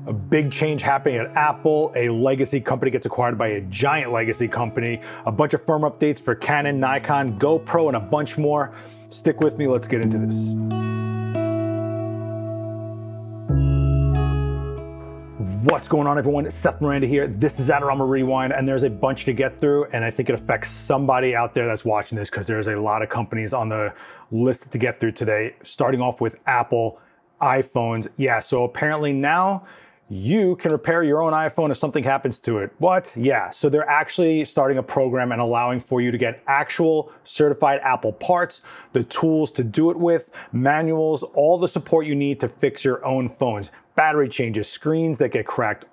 A big change happening at Apple. A legacy company gets acquired by a giant legacy company. A bunch of firmware updates for Canon, Nikon, GoPro, and a bunch more. Stick with me, let's get into this. What's going on, everyone? Seth Miranda here. This is Adorama Rewind, and there's a bunch to get through, and I think it affects somebody out there that's watching this because there's a lot of companies on the list to get through today, starting off with Apple iPhones. Yeah, so apparently now you can repair your own iPhone if something happens to it. What? Yeah, so they're actually starting a program and allowing for you to get actual certified Apple parts, the tools to do it with, manuals, all the support you need to fix your own phones. Battery changes, screens that get cracked,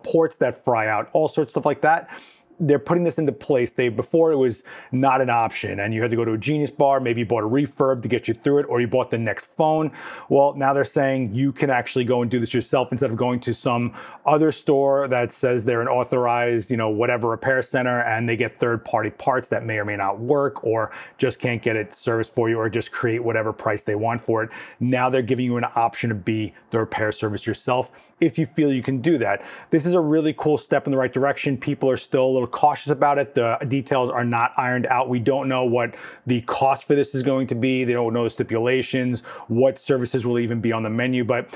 ports that fry out, all sorts of stuff like that. They're putting this into place. Before it was not an option and you had to go to a Genius Bar, maybe you bought a refurb to get you through it, or you bought the next phone. Well, now they're saying you can actually go and do this yourself instead of going to some other store that says they're an authorized, whatever repair center, and they get third-party parts that may or may not work, or just can't get it serviced for you, or just create whatever price they want for it. Now they're giving you an option to be the repair service yourself if you feel you can do that. This is a really cool step in the right direction. People are still a little cautious about it. The details are not ironed out. We don't know what the cost for this is going to be. They don't know the stipulations, what services will even be on the menu, but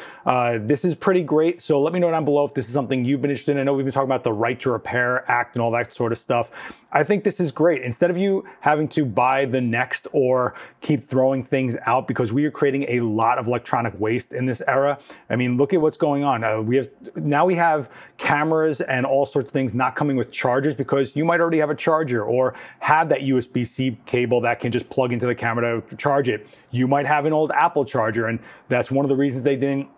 this is pretty great. So let me know down below if this is something you've been interested in. I know we've been talking about the Right to Repair Act and all that sort of stuff. I think this is great. Instead of you having to buy the next or keep throwing things out, because we are creating a lot of electronic waste in this era. I mean, look at what's going on. We have cameras and all sorts of things not coming with chargers because you might already have a charger or have that USB-C cable that can just plug into the camera to charge it. You might have an old Apple charger, and that's one of the reasons they didn't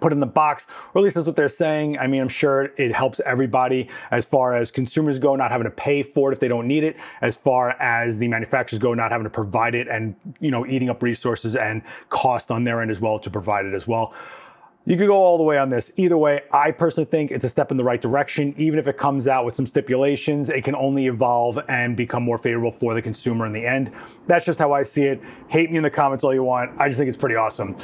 put in the box, or at least that's what they're saying. I mean, I'm sure it helps everybody as far as consumers go, not having to pay for it if they don't need it, as far as the manufacturers go, not having to provide it and, eating up resources and cost on their end as well to provide it as well. You could go all the way on this. Either way, I personally think it's a step in the right direction. Even if it comes out with some stipulations, it can only evolve and become more favorable for the consumer in the end. That's just how I see it. Hate me in the comments all you want. I just think it's pretty awesome.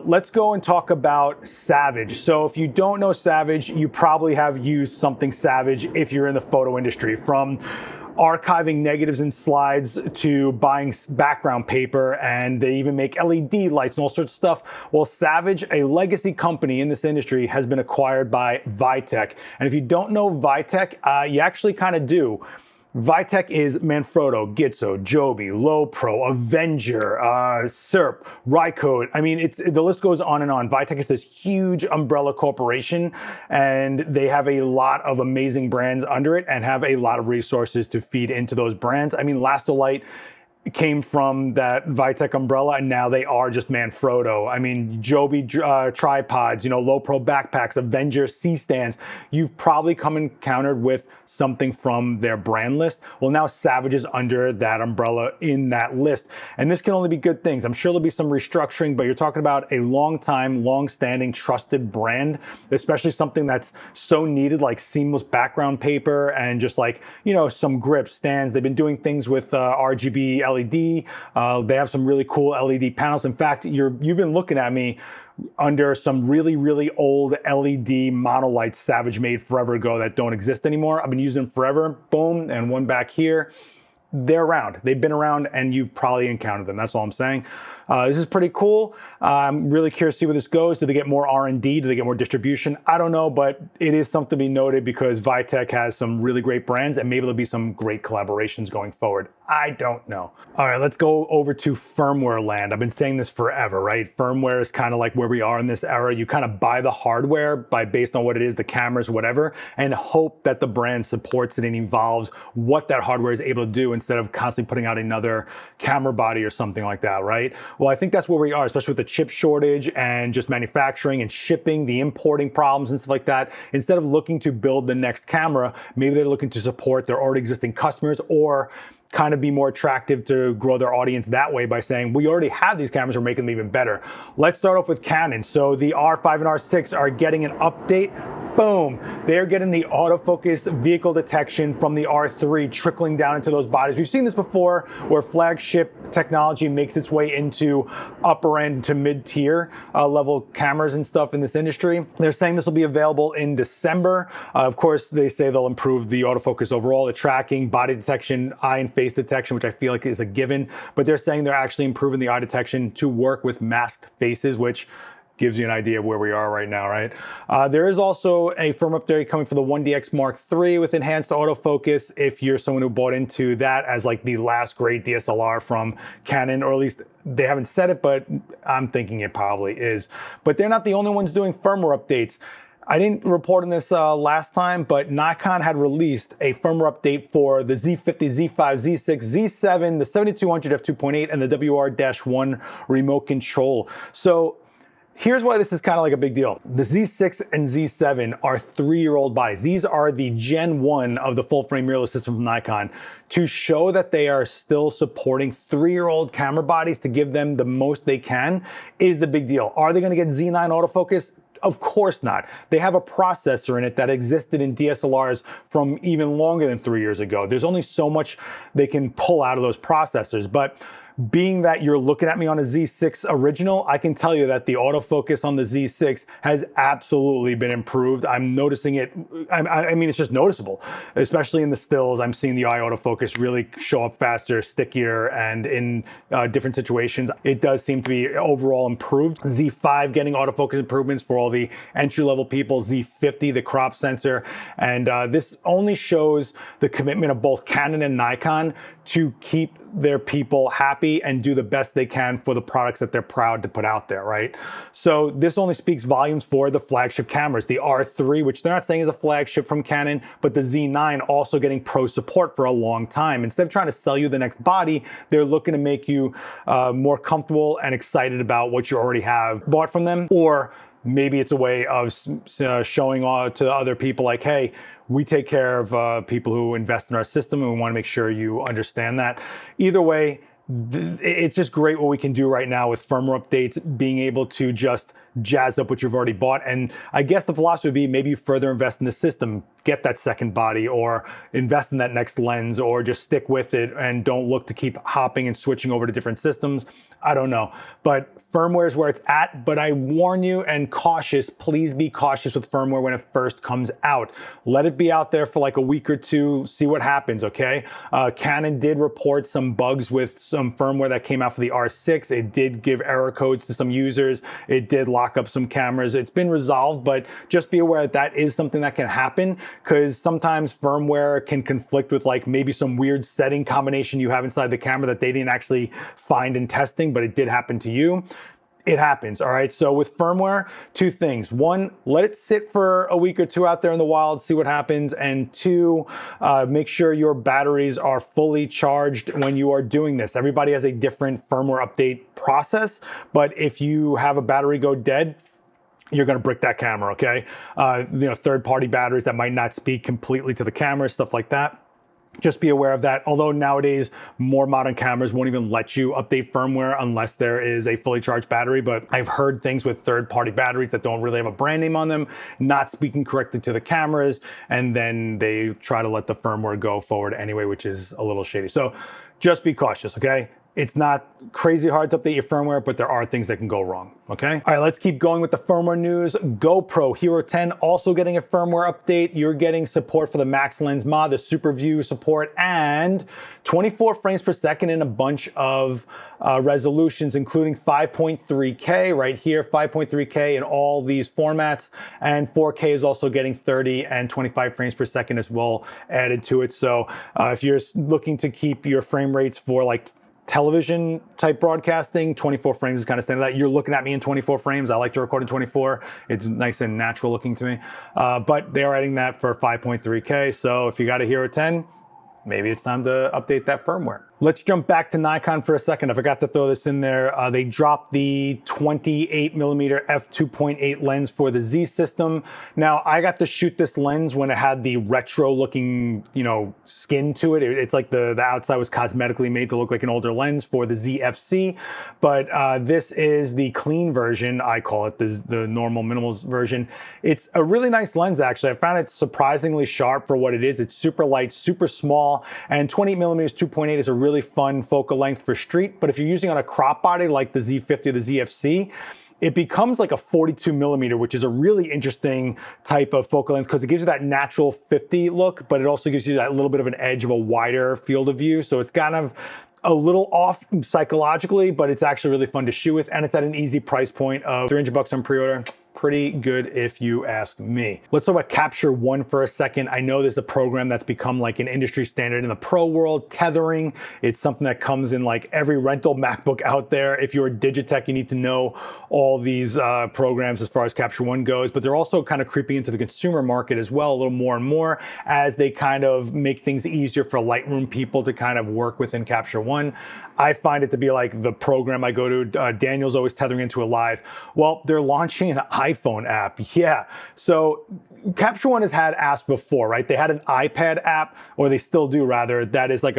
Let's go and talk about Savage. So if you don't know Savage, you probably have used something Savage if you're in the photo industry, from archiving negatives and slides to buying background paper, and they even make LED lights and all sorts of stuff. Well, Savage, a legacy company in this industry, has been acquired by Vitec. And if you don't know Vitec, you actually kind of do. Vitec is Manfrotto, Gitzo, Joby, Lowepro, Avenger, SERP, Rycode. I mean, the list goes on and on. Vitec is this huge umbrella corporation, and they have a lot of amazing brands under it and have a lot of resources to feed into those brands. I mean, Lastolite came from that Vitec umbrella, and now they are just Manfrotto. I mean, Joby tripods, Lowepro backpacks, Avenger C-stands. You've probably encountered with something from their brand list. Well, now Savage is under that umbrella in that list, and this can only be good things. I'm sure there'll be some restructuring, but you're talking about a long-standing, trusted brand, especially something that's so needed, like seamless background paper and just like, some grips, stands. They've been doing things with RGB LED. They have some really cool LED panels. In fact, you've been looking at me under some really, really old LED monolights Savage made forever ago that don't exist anymore. I've been using them forever. Boom, and one back here. They're around. They've been around, and you've probably encountered them. That's all I'm saying. This is pretty cool. I'm really curious to see where this goes. Do they get more R&D? Do they get more distribution? I don't know, but it is something to be noted because Vitec has some really great brands, and maybe there'll be some great collaborations going forward. I don't know. All right, let's go over to firmware land. I've been saying this forever, right? Firmware is kind of like where we are in this era. You kind of buy the hardware based on what it is, the cameras, whatever, and hope that the brand supports it and evolves what that hardware is able to do instead of constantly putting out another camera body or something like that, right? Well, I think that's where we are, especially with the chip shortage and just manufacturing and shipping, the importing problems and stuff like that. Instead of looking to build the next camera, maybe they're looking to support their already existing customers, or kind of be more attractive to grow their audience that way by saying, we already have these cameras, we're making them even better. Let's start off with Canon. So the R5 and R6 are getting an update. boom, they're getting the autofocus vehicle detection from the R3 trickling down into those bodies. We've seen this before where flagship technology makes its way into upper end to mid-tier level cameras and stuff in this industry. They're saying this will be available in December. Of course, they say they'll improve the autofocus overall, the tracking, body detection, eye and face detection, which I feel like is a given, but they're saying they're actually improving the eye detection to work with masked faces, which gives you an idea of where we are right now, right? There is also a firmware update coming for the 1DX Mark III with enhanced autofocus if you're someone who bought into that as like the last great DSLR from Canon, or at least they haven't said it, but I'm thinking it probably is. But they're not the only ones doing firmware updates. I didn't report on this last time, but Nikon had released a firmware update for the Z50, Z5, Z6, Z7, the 7200 f2.8, and the WR-1 remote control. So here's why this is kind of like a big deal. The Z6 and Z7 are 3-year-old bodies. These are the Gen 1 of the full frame mirrorless system from Nikon. To show that they are still supporting 3-year-old camera bodies to give them the most they can is the big deal. Are they going to get Z9 autofocus? Of course not. They have a processor in it that existed in DSLRs from even longer than 3 years ago. There's only so much they can pull out of those processors, but being that you're looking at me on a Z6 original, I can tell you that the autofocus on the Z6 has absolutely been improved. I'm noticing it. I mean, it's just noticeable, especially in the stills. I'm seeing the eye autofocus really show up faster, stickier, and in different situations, it does seem to be overall improved. Z5 getting autofocus improvements for all the entry-level people, Z50, the crop sensor, and this only shows the commitment of both Canon and Nikon to keep their people happy and do the best they can for the products that they're proud to put out there, right? So this only speaks volumes for the flagship cameras, the R3, which they're not saying is a flagship from Canon, but the Z9 also getting pro support for a long time. Instead of trying to sell you the next body, they're looking to make you more comfortable and excited about what you already have bought from them, or maybe it's a way of showing to other people like, hey, we take care of people who invest in our system, and we want to make sure you understand that. Either way, it's just great what we can do right now with firmware updates, being able to just jazz up what you've already bought. And I guess the philosophy would be maybe you further invest in the system, get that second body, or invest in that next lens, or just stick with it and don't look to keep hopping and switching over to different systems. I don't know, but firmware is where it's at. But I warn you and please be cautious with firmware when it first comes out. Let it be out there for like a week or two, see what happens, okay? Canon did report some bugs with some firmware that came out for the R6. It did give error codes to some users. It did lock up some cameras. It's been resolved, but just be aware that that is something that can happen, because sometimes firmware can conflict with like maybe some weird setting combination you have inside the camera that they didn't actually find in testing, but it did happen to you. It happens, all right? So with firmware, two things. One, let it sit for a week or two out there in the wild, see what happens. And two, make sure your batteries are fully charged when you are doing this. Everybody has a different firmware update process, but if you have a battery go dead, you're going to brick that camera, okay? Third-party batteries that might not speak completely to the camera, stuff like that. Just be aware of that. Although nowadays, more modern cameras won't even let you update firmware unless there is a fully charged battery. But I've heard things with third-party batteries that don't really have a brand name on them, not speaking correctly to the cameras, and then they try to let the firmware go forward anyway, which is a little shady. So just be cautious, okay? It's not crazy hard to update your firmware, but there are things that can go wrong, okay? All right, let's keep going with the firmware news. GoPro Hero 10 also getting a firmware update. You're getting support for the Max Lens mod, the Super View support, and 24 frames per second in a bunch of resolutions, including 5.3K right here, 5.3K in all these formats, and 4K is also getting 30 and 25 frames per second as well added to it. So if you're looking to keep your frame rates for like television type broadcasting, 24 frames is kind of standard. That you're looking at me in 24 frames. I like to record in 24. It's nice and natural looking to me. But they are adding that for 5.3K. So if you got a Hero 10, maybe it's time to update that firmware. Let's jump back to Nikon for a second. I forgot to throw this in there. They dropped the 28mm f2.8 lens for the Z system. Now, I got to shoot this lens when it had the retro looking, skin to it. It's like the outside was cosmetically made to look like an older lens for the ZFC. But this is the clean version, I call it, the normal minimalist version. It's a really nice lens, actually. I found it surprisingly sharp for what it is. It's super light, super small, and 28mm 2.8 is a really fun focal length for street. But if you're using on a crop body like the Z50 or the ZFC, it becomes like a 42mm, which is a really interesting type of focal length because it gives you that natural 50 look, but it also gives you that little bit of an edge of a wider field of view. So it's kind of a little off psychologically, but it's actually really fun to shoot with, and it's at an easy price point of $300 on pre-order. Pretty good if you ask me. Let's talk about Capture One for a second. I know there's a program that's become like an industry standard in the pro world, tethering. It's something that comes in like every rental MacBook out there. If you're a Digitech, you need to know all these programs as far as Capture One goes, but they're also kind of creeping into the consumer market as well, a little more and more, as they kind of make things easier for Lightroom people to kind of work within Capture One. I find it to be like the program I go to. Daniel's always tethering into it live. Well, they're launching an iPhone app. Yeah. So Capture One has had apps before, right? They had an iPad app, or they still do rather, that is like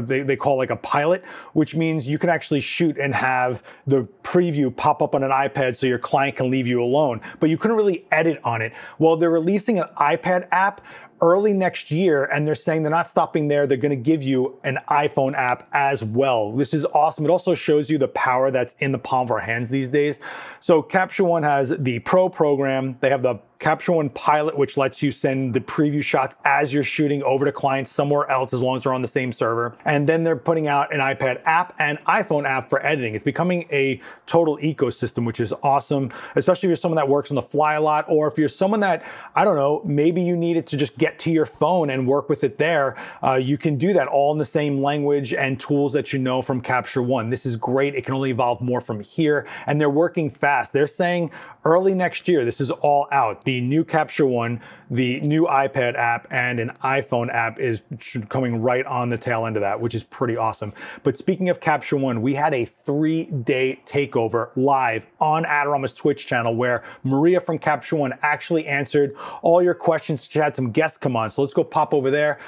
they call like a pilot, which means you can actually shoot and have the preview pop up on an iPad so your client can leave you alone, but you couldn't really edit on it. Well, they're releasing an iPad app early next year, and they're saying they're not stopping there. They're going to give you an iPhone app as well. This is awesome. It also shows you the power that's in the palm of our hands these days. So Capture One has the Pro program. They have the Capture One Pilot, which lets you send the preview shots as you're shooting over to clients somewhere else, as long as they're on the same server. And then they're putting out an iPad app and iPhone app for editing. It's becoming a total ecosystem, which is awesome, especially if you're someone that works on the fly a lot, or if you're someone that, I don't know, maybe you need it to just get to your phone and work with it there. You can do that all in the same language and tools that you know from Capture One. This is great. It can only evolve more from here, and they're working fast. They're saying early next year, this is all out. The new Capture One, the new iPad app, and an iPhone app is coming right on the tail end of that, which is pretty awesome. But speaking of Capture One, we had a 3-day takeover live on Adorama's Twitch channel where Maria from Capture One actually answered all your questions. She had some guests come on, so let's go pop over there.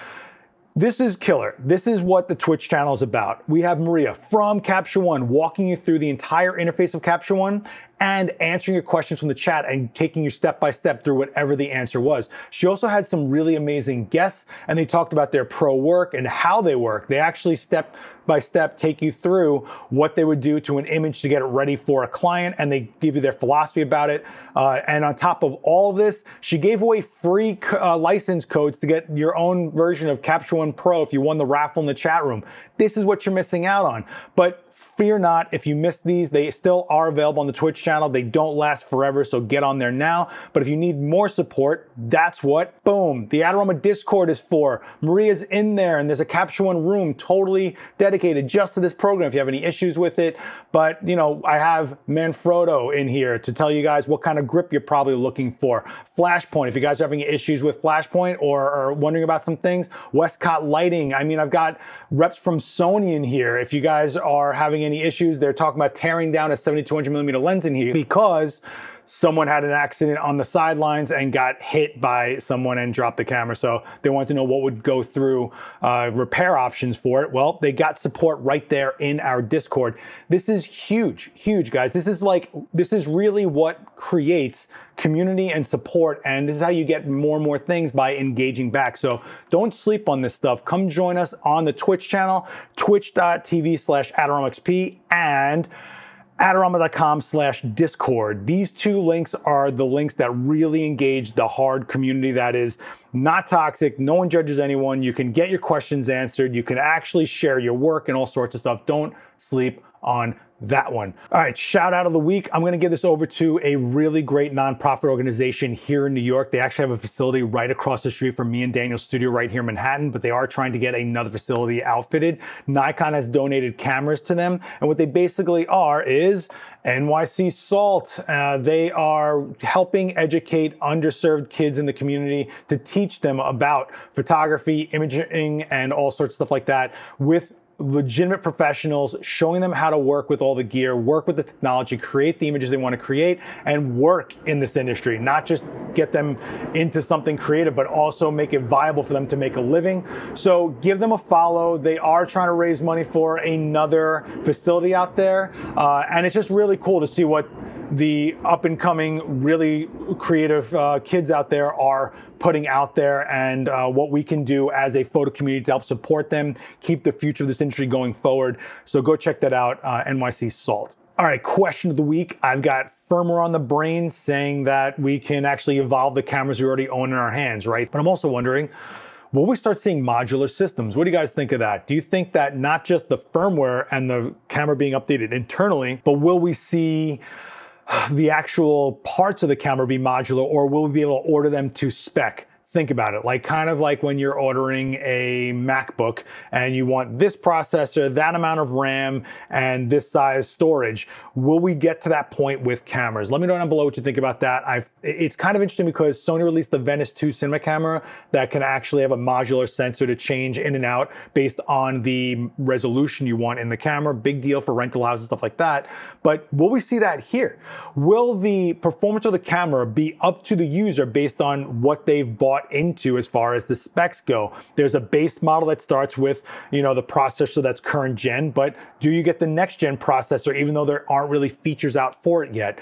This is killer. This is what the Twitch channel is about. We have Maria from Capture One walking you through the entire interface of Capture One and answering your questions from the chat and taking you step by step through whatever the answer was. She also had some really amazing guests, and they talked about their pro work and how they work. They actually step by step take you through what they would do to an image to get it ready for a client, and they give you their philosophy about it. And on top of all of this, she gave away free license codes to get your own version of Capture One Pro if you won the raffle in the chat room. This is what you're missing out on. But fear not, if you missed these, they still are available on the Twitch channel. They don't last forever, so get on there now. But if you need more support, that's what, boom, the Adorama Discord is for. Maria's in there, and there's a Capture One room totally dedicated just to this program if you have any issues with it. But, I have Manfrotto in here to tell you guys what kind of grip you're probably looking for. Flashpoint, if you guys are having issues with Flashpoint or are wondering about some things. Westcott Lighting, I've got reps from Sony in here. If you guys are having any issues, they're talking about tearing down a 7200mm lens in here because someone had an accident on the sidelines and got hit by someone and dropped the camera. So they wanted to know what would go through repair options for it. Well, they got support right there in our Discord. This is huge, huge, guys. This is really what creates community and support, and this is how you get more and more things by engaging back. So don't sleep on this stuff. Come join us on the Twitch channel, twitch.tv/AdoramXP and Adorama.com/Discord. These two links are the links that really engage the hard community that is not toxic. No one judges anyone. You can get your questions answered. You can actually share your work and all sorts of stuff. Don't sleep on that one. All right, shout out of the week. I'm going to give this over to a really great nonprofit organization here in New York. They actually have a facility right across the street from me and Daniel's studio right here in Manhattan, but they are trying to get another facility outfitted. Nikon has donated cameras to them, and what they basically are is NYC SALT. They are helping educate underserved kids in the community to teach them about photography, imaging, and all sorts of stuff like that with legitimate professionals, showing them how to work with all the gear, work with the technology, create the images they want to create, and work in this industry. Not just get them into something creative, but also make it viable for them to make a living. So give them a follow. They are trying to raise money for another facility out there. And it's just really cool to see what the up and coming, really creative kids out there are putting out there, and what we can do as a photo community to help support them, keep the future of this industry going forward. So go check that out, NYC Salt. All right, question of the week. I've got firmware on the brain saying that we can actually evolve the cameras we already own in our hands, right? But I'm also wondering, will we start seeing modular systems? What do you guys think of that? Do you think that not just the firmware and the camera being updated internally, but will we see the actual parts of the camera be modular, or will we be able to order them to spec? Think about it, like kind of like when you're ordering a MacBook and you want this processor, that amount of RAM, and this size storage. Will we get to that point with cameras? Let me know down below what you think about that. It's kind of interesting because Sony released the Venice 2 cinema camera that can actually have a modular sensor to change in and out based on the resolution you want in the camera. Big deal for rental houses, stuff like that. But will we see that here? Will the performance of the camera be up to the user based on what they've bought into as far as the specs go? There's a base model that starts with, the processor that's current gen, but do you get the next gen processor even though there aren't really features out for it yet?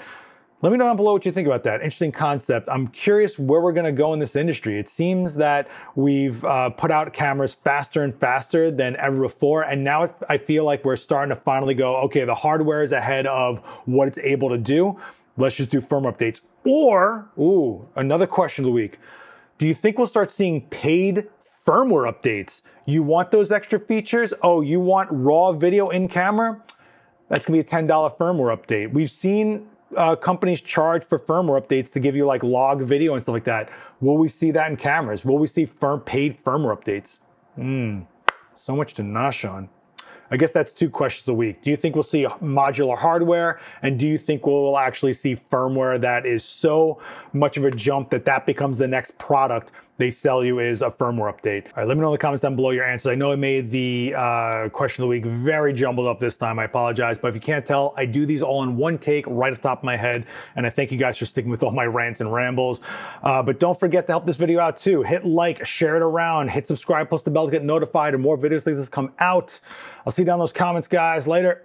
Let me know down below what you think about that. Interesting concept. I'm curious where we're going to go in this industry. It seems that we've put out cameras faster and faster than ever before, and now I feel like we're starting to finally go, okay, the hardware is ahead of what it's able to do. Let's just do firmware updates. Or, another question of the week. Do you think we'll start seeing paid firmware updates? You want those extra features? Oh, you want raw video in camera? That's gonna be a $10 firmware update. We've seen companies charge for firmware updates to give you like log video and stuff like that. Will we see that in cameras? Will we see paid firmware updates? So much to nosh on. I guess that's 2 questions a week. Do you think we'll see modular hardware? And do you think we'll actually see firmware that is so much of a jump that becomes the next product they sell you is a firmware update? All right, let me know in the comments down below your answers. I know I made the question of the week very jumbled up this time. I apologize, but if you can't tell, I do these all in one take right off the top of my head. And I thank you guys for sticking with all my rants and rambles. But don't forget to help this video out too. Hit like, share it around, hit subscribe, post the bell to get notified, and more videos like this come out. I'll see you down in those comments, guys. Later.